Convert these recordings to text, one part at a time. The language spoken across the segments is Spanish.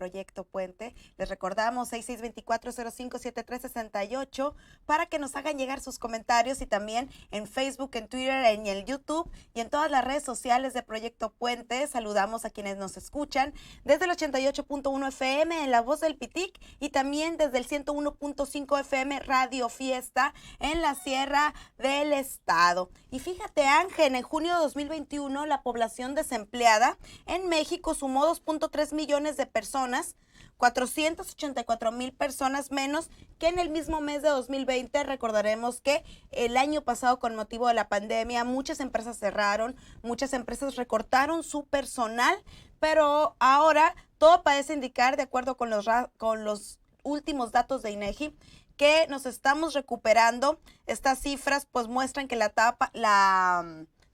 Proyecto Puente. Les recordamos 6624-057368 para que nos hagan llegar sus comentarios y también en Facebook, en Twitter, en el YouTube y en todas las redes sociales de Proyecto Puente. Saludamos a quienes nos escuchan desde el 88.1 FM en La Voz del Pitic y también desde el 101.5 FM Radio Fiesta en la Sierra del Estado. Y fíjate, Ángel, en junio de 2021 la población desempleada en México sumó 2.3 millones de personas, 484,000 personas menos que en el mismo mes de 2020. Recordaremos que el año pasado, con motivo de la pandemia, muchas empresas cerraron, muchas empresas recortaron su personal, pero ahora todo parece indicar, de acuerdo con los últimos datos de INEGI, que nos estamos recuperando. Estas cifras pues muestran que la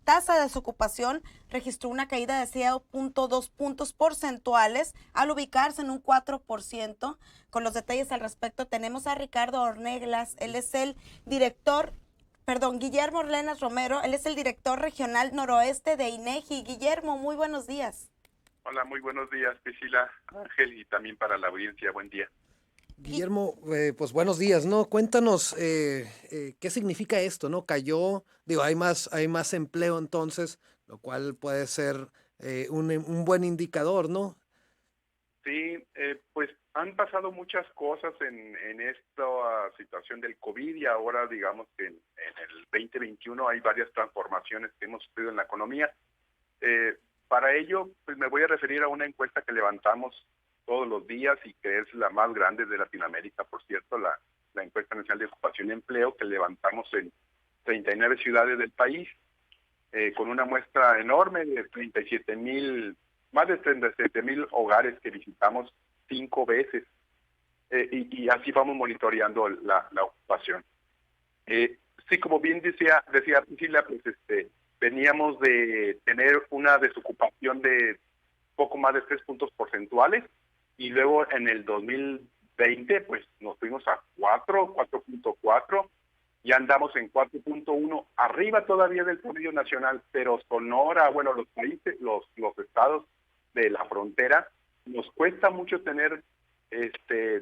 tasa de desocupación registró una caída de 0.2 puntos porcentuales al ubicarse en un 4%. Con los detalles al respecto tenemos a Ricardo Ornelas, él es el Guillermo Ornelas Romero, él es el director regional noroeste de INEGI. Guillermo, muy buenos días. Hola, muy buenos días, Priscila, Ángel, y también para la audiencia, buen día. Guillermo, pues buenos días, ¿no? Cuéntanos qué significa esto, ¿no? Cayó, digo, hay más empleo entonces, lo cual puede ser un buen indicador, ¿no? Sí, pues han pasado muchas cosas en esta situación del COVID y ahora digamos que en el 2021 hay varias transformaciones que hemos sufrido en la economía. Para ello, pues me voy a referir a una encuesta que levantamos todos los días y que es la más grande de Latinoamérica, por cierto, la encuesta nacional de ocupación y empleo que levantamos en 39 ciudades del país, con una muestra enorme de 37,000, más de 37,000 hogares que visitamos 5 veces, y así vamos monitoreando la ocupación. Sí, como bien decía Priscila, pues veníamos de tener una desocupación de poco más de 3 puntos porcentuales, y luego en el 2020 pues nos fuimos a 4.4, ya andamos en 4.1, arriba todavía del promedio nacional, pero Sonora, bueno, los países, los estados de la frontera, nos cuesta mucho tener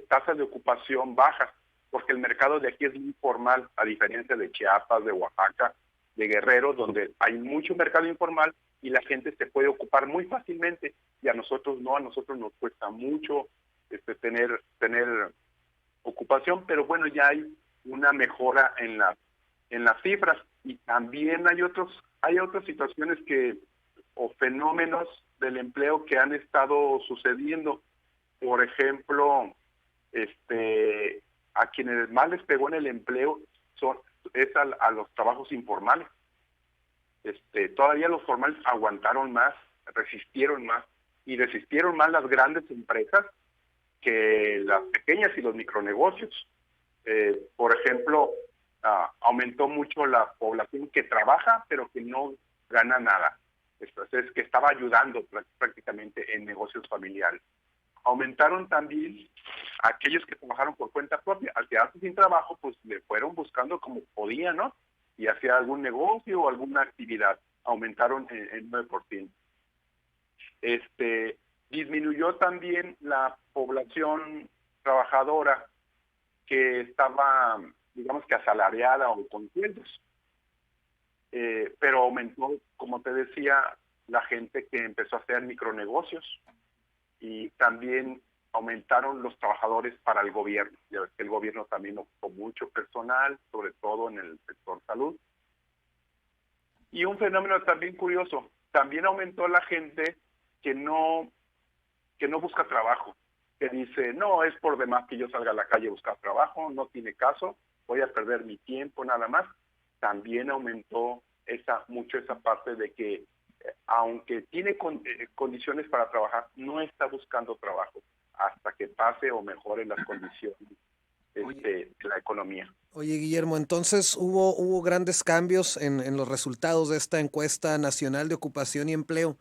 tasas de ocupación bajas, porque el mercado de aquí es muy informal, a diferencia de Chiapas, de Oaxaca, de Guerrero, donde hay mucho mercado informal y la gente se puede ocupar muy fácilmente, y a nosotros no, a nosotros nos cuesta mucho tener ocupación, pero bueno, ya hay una mejora en las cifras, y también hay otras situaciones o fenómenos del empleo que han estado sucediendo. Por ejemplo, a quienes más les pegó en el empleo es a los trabajos informales. Todavía los formales aguantaron más, resistieron más las grandes empresas que las pequeñas y los micronegocios. Por ejemplo, aumentó mucho la población que trabaja pero que no gana nada, es que estaba ayudando prácticamente en negocios familiares. Aumentaron también aquellos que trabajaron por cuenta propia. Al quedarse sin trabajo, pues le fueron buscando como podían, ¿no? Y hacía algún negocio o alguna actividad. Aumentaron en 9%. Disminuyó también la población trabajadora que estaba, digamos que asalariada o con sueldos. Pero aumentó, como te decía, la gente que empezó a hacer micronegocios, y también aumentaron los trabajadores para el gobierno. Ya ves que el gobierno también ocupó mucho personal, sobre todo en el sector salud. Y un fenómeno también curioso, también aumentó la gente que no busca trabajo, que dice, no, es por demás que yo salga a la calle a buscar trabajo, no tiene caso, voy a perder mi tiempo nada más. También aumentó mucho esa parte de que aunque tiene condiciones para trabajar, no está buscando trabajo hasta que pase o mejore las condiciones de la economía. Oye, Guillermo, entonces hubo grandes cambios en los resultados de esta encuesta nacional de ocupación y empleo.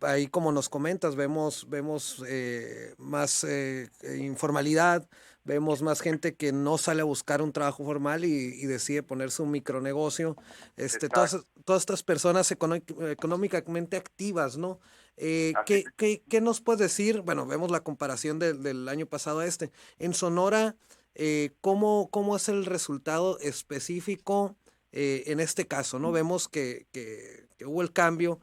Ahí, como nos comentas, vemos más informalidad, vemos más gente que no sale a buscar un trabajo formal y decide ponerse un micronegocio. Todas estas personas económicamente activas, ¿no? Así ¿Qué nos puedes decir? Bueno, vemos la comparación del año pasado a este. En Sonora, ¿cómo es el resultado específico en este caso? ¿No? Vemos que hubo el cambio,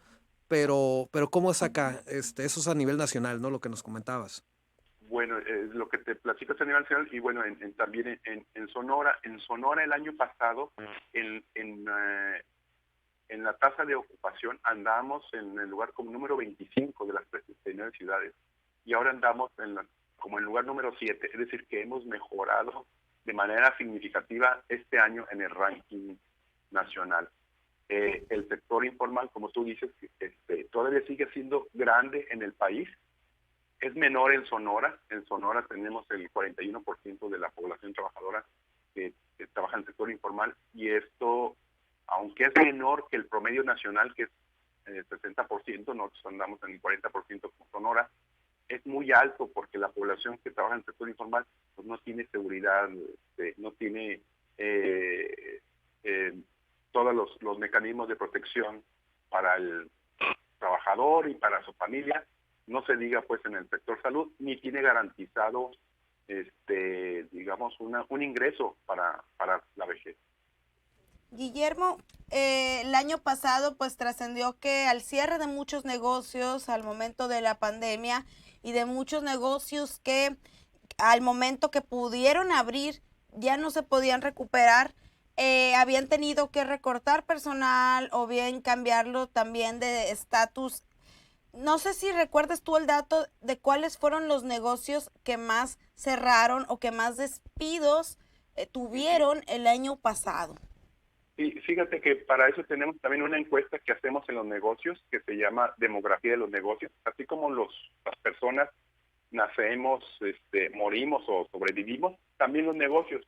pero ¿cómo es acá? Eso es a nivel nacional, ¿no? Lo que nos comentabas. bueno, lo que te platico es a nivel nacional y bueno, también en Sonora. En Sonora el año pasado, en la tasa de ocupación andábamos en el lugar como número 25 de las 39 ciudades y ahora andamos como en el lugar número 7, es decir, que hemos mejorado de manera significativa este año en el ranking nacional. El sector informal, como tú dices, todavía sigue siendo grande en el país, es menor en Sonora. En Sonora tenemos el 41% de la población trabajadora que trabaja en el sector informal y esto, aunque es menor que el promedio nacional, que es el 60%, nosotros andamos en el 40% con Sonora, es muy alto porque la población que trabaja en el sector informal pues no tiene seguridad, no tiene todos los mecanismos de protección para el trabajador y para su familia, no se diga pues en el sector salud, ni tiene garantizado digamos un ingreso para la vejez. Guillermo, el año pasado pues trascendió que al cierre de muchos negocios al momento de la pandemia y de muchos negocios que al momento que pudieron abrir ya no se podían recuperar, habían tenido que recortar personal o bien cambiarlo también de estatus. No sé si recuerdas tú el dato de cuáles fueron los negocios que más cerraron o que más despidos tuvieron el año pasado. Y fíjate que para eso tenemos también una encuesta que hacemos en los negocios que se llama Demografía de los Negocios. Así como las personas nacemos, morimos o sobrevivimos, también los negocios.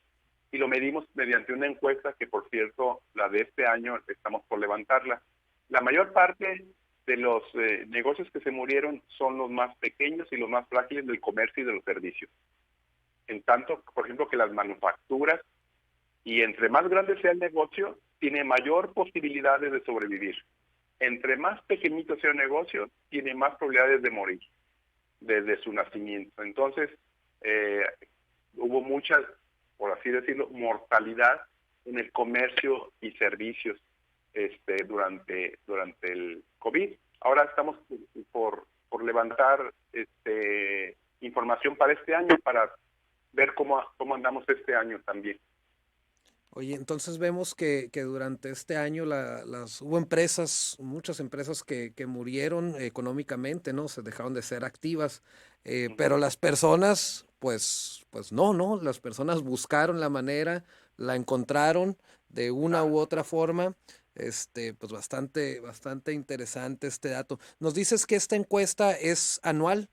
Y lo medimos mediante una encuesta que, por cierto, la de este año estamos por levantarla. La mayor parte de los negocios que se murieron son los más pequeños y los más frágiles del comercio y de los servicios. En tanto, por ejemplo, que las manufacturas, y entre más grande sea el negocio, tiene mayor posibilidades de sobrevivir. Entre más pequeñito sea el negocio, tiene más probabilidades de morir desde su nacimiento. Entonces, hubo mucha, por así decirlo, mortalidad en el comercio y servicios durante el COVID. Ahora estamos por levantar información para este año, para ver cómo andamos este año también. Oye, entonces vemos que durante este año hubo empresas, muchas empresas que murieron económicamente, ¿no? Se dejaron de ser activas, pero las personas, pues no, las personas buscaron la manera, la encontraron de una u otra forma, pues bastante interesante este dato. Nos dices que esta encuesta es anual.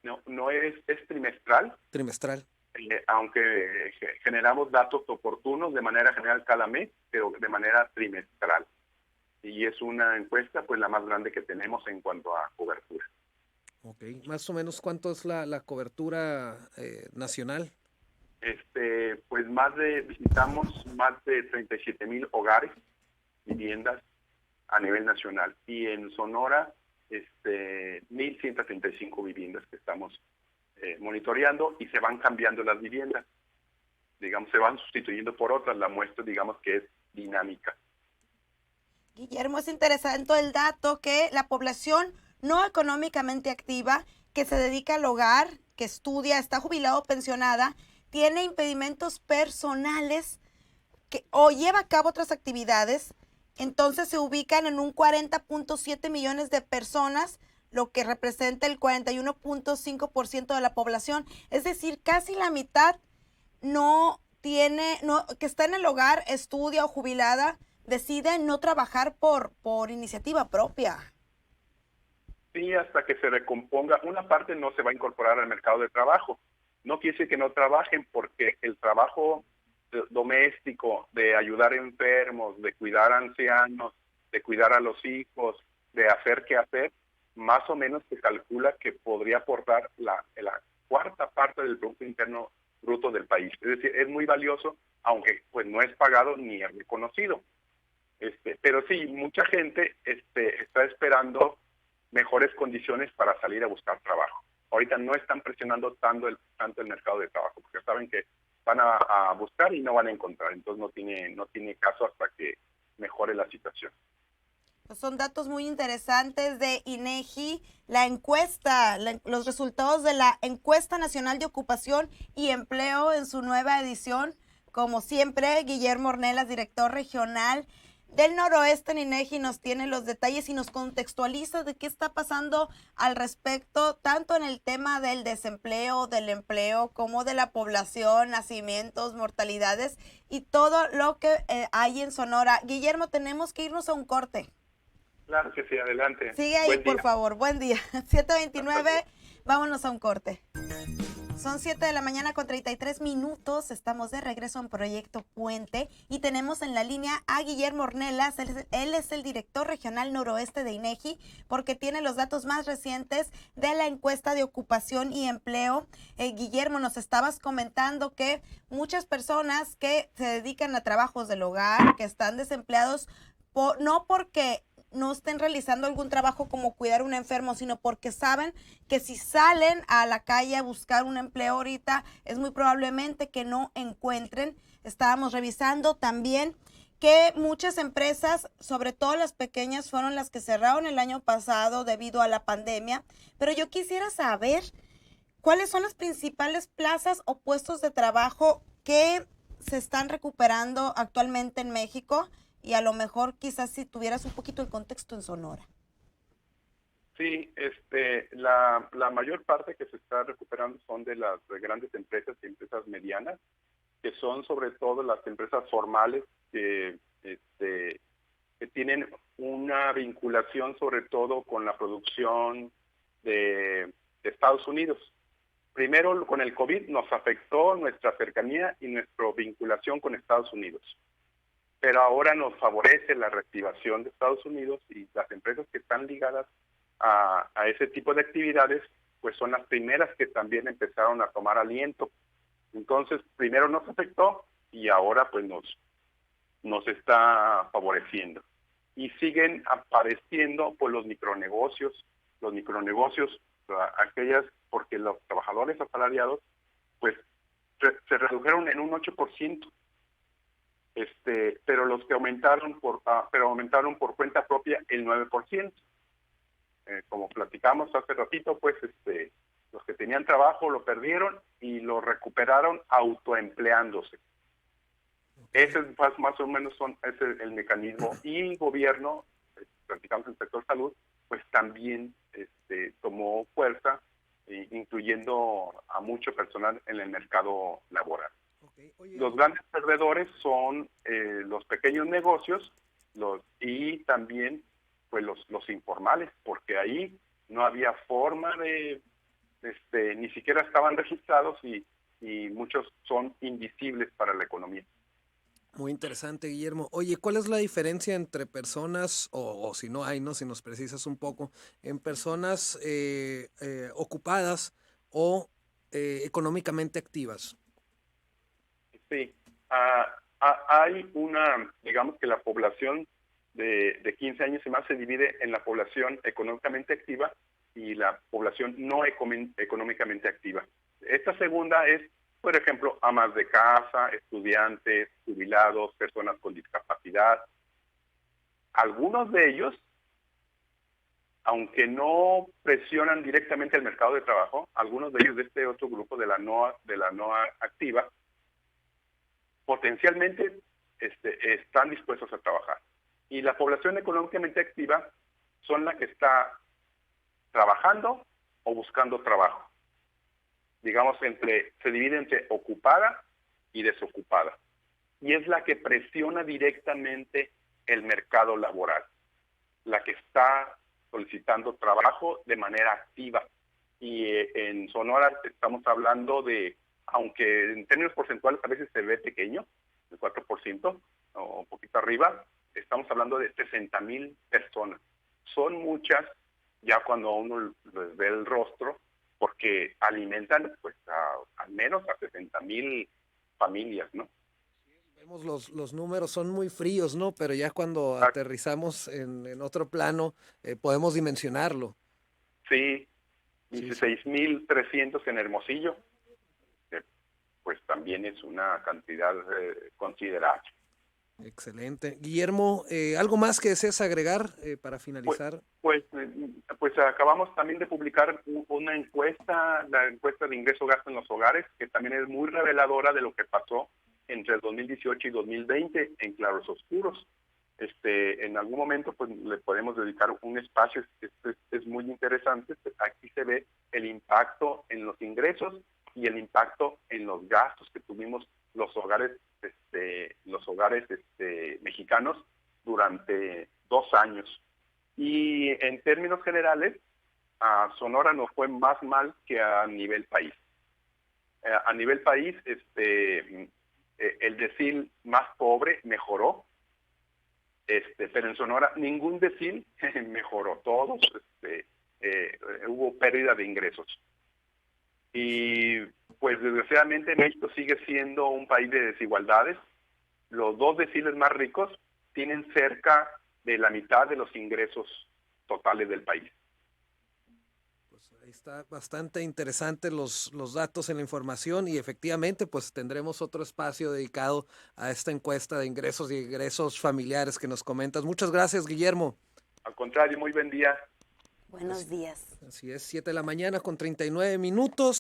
No es trimestral. Trimestral. Aunque generamos datos oportunos de manera general cada mes, pero de manera trimestral. Y es una encuesta, pues la más grande que tenemos en cuanto a cobertura. Ok, más o menos ¿cuánto es la cobertura nacional? Pues visitamos más de 37,000 hogares, viviendas a nivel nacional. Y en Sonora, 1,135 viviendas que estamos monitoreando, y se van cambiando las viviendas, digamos, se van sustituyendo por otras. La muestra, digamos, que es dinámica. Guillermo, es interesante el dato que la población no económicamente activa, que se dedica al hogar, que estudia, está jubilado o pensionada, tiene impedimentos personales o lleva a cabo otras actividades, entonces se ubican en un 40.7 millones de personas, lo que representa el 41.5% de la población. Es decir, casi la mitad que está en el hogar, estudia o jubilada, decide no trabajar por iniciativa propia. Sí, hasta que se recomponga. Una parte no se va a incorporar al mercado de trabajo. No quiere decir que no trabajen, porque el trabajo doméstico, de ayudar a enfermos, de cuidar a ancianos, de cuidar a los hijos, de hacer qué hacer, más o menos se calcula que podría aportar la cuarta parte del Producto Interno Bruto del país. Es decir, es muy valioso, aunque pues no es pagado ni es reconocido. Pero sí, mucha gente está esperando mejores condiciones para salir a buscar trabajo. Ahorita no están presionando tanto el mercado de trabajo, porque saben que van a buscar y no van a encontrar. Entonces no tiene caso hasta que mejore la situación. Pues son datos muy interesantes de INEGI, la encuesta, los resultados de la Encuesta Nacional de Ocupación y Empleo en su nueva edición. Como siempre, Guillermo Ornelas, director regional del Noroeste en INEGI, nos tiene los detalles y nos contextualiza de qué está pasando al respecto, tanto en el tema del desempleo, del empleo, como de la población, nacimientos, mortalidades y todo lo que hay en Sonora. Guillermo, tenemos que irnos a un corte. Claro que sí, adelante. Sigue ahí, por favor. Buen día. 7:29, vámonos a un corte. Son 7 de la mañana con 33 minutos. Estamos de regreso en Proyecto Puente y tenemos en la línea a Guillermo Ornelas. Él es el director regional noroeste de INEGI porque tiene los datos más recientes de la encuesta de ocupación y empleo. Guillermo, nos estabas comentando que muchas personas que se dedican a trabajos del hogar, que están desempleados, no porque no estén realizando algún trabajo como cuidar a un enfermo, sino porque saben que si salen a la calle a buscar un empleo ahorita, es muy probablemente que no encuentren. Estábamos revisando también que muchas empresas, sobre todo las pequeñas, fueron las que cerraron el año pasado debido a la pandemia. Pero yo quisiera saber cuáles son las principales plazas o puestos de trabajo que se están recuperando actualmente en México. Y a lo mejor quizás si tuvieras un poquito el contexto en Sonora. Sí, la mayor parte que se está recuperando son de las grandes empresas y empresas medianas, que son sobre todo las empresas formales que tienen una vinculación sobre todo con la producción de Estados Unidos. Primero, con el COVID nos afectó nuestra cercanía y nuestra vinculación con Estados Unidos. Pero ahora nos favorece la reactivación de Estados Unidos y las empresas que están ligadas a ese tipo de actividades, pues son las primeras que también empezaron a tomar aliento. Entonces, primero nos afectó y ahora pues nos está favoreciendo. Y siguen apareciendo pues los micronegocios, aquellas, porque los trabajadores asalariados pues se redujeron en un 8%. Pero los que aumentaron por cuenta propia el 9%. Como platicamos hace ratito, pues los que tenían trabajo lo perdieron y lo recuperaron autoempleándose. Ese es más o menos ese es el mecanismo. Y el gobierno, platicamos en el sector salud, pues también tomó fuerza, incluyendo a mucho personal en el mercado laboral. Los grandes perdedores son los pequeños negocios y también pues los informales, porque ahí no había forma de, ni siquiera estaban registrados y muchos son invisibles para la economía. Muy interesante, Guillermo. Oye, ¿cuál es la diferencia entre personas, o si no hay, ¿no? Si nos precisas un poco, en personas ocupadas o económicamente activas? Sí, hay digamos que la población de 15 años y más se divide en la población económicamente activa y la población no económicamente activa. Esta segunda es, por ejemplo, amas de casa, estudiantes, jubilados, personas con discapacidad. Algunos de ellos, aunque no presionan directamente el mercado de trabajo, algunos de ellos de este otro grupo de la no activa, potencialmente están dispuestos a trabajar. Y la población económicamente activa son la que está trabajando o buscando trabajo. Digamos, se divide entre ocupada y desocupada. Y es la que presiona directamente el mercado laboral, la que está solicitando trabajo de manera activa. Y en Sonora estamos hablando de, aunque en términos porcentuales a veces se ve pequeño, el 4% o un poquito arriba, estamos hablando de 60,000 personas. Son muchas, ya cuando uno les ve el rostro, porque alimentan pues al menos a 60,000 familias, ¿no? Vemos los números, son muy fríos, ¿no? Pero ya cuando aterrizamos en otro plano, podemos dimensionarlo. Sí, Sí, 16,300 en Hermosillo, que pues también es una cantidad considerable. excelente. Guillermo, ¿algo más que desees agregar para Pues, finalizar? pues acabamos también de publicar una encuesta, la encuesta de ingreso-gasto en los hogares, que también es muy reveladora de lo que pasó entre el 2018 y 2020 en Claros Oscuros. En algún momento pues le podemos dedicar un espacio, es muy interesante. Aquí se ve el impacto en los ingresos y el impacto en los gastos que tuvimos los hogares mexicanos durante 2 años. Y en términos generales, a Sonora nos fue más mal que a nivel país. A nivel país, el decil más pobre mejoró, pero en Sonora ningún decil mejoró, todos hubo pérdida de ingresos. Y pues desgraciadamente México sigue siendo un país de desigualdades. Los 2 deciles más ricos tienen cerca de la mitad de los ingresos totales del país. Pues ahí está bastante interesante los datos en la información y efectivamente pues tendremos otro espacio dedicado a esta encuesta de ingresos y egresos familiares que nos comentas. Muchas gracias, Guillermo. Al contrario, muy buen día. Buenos días. Así es, 7 de la mañana con 39 minutos.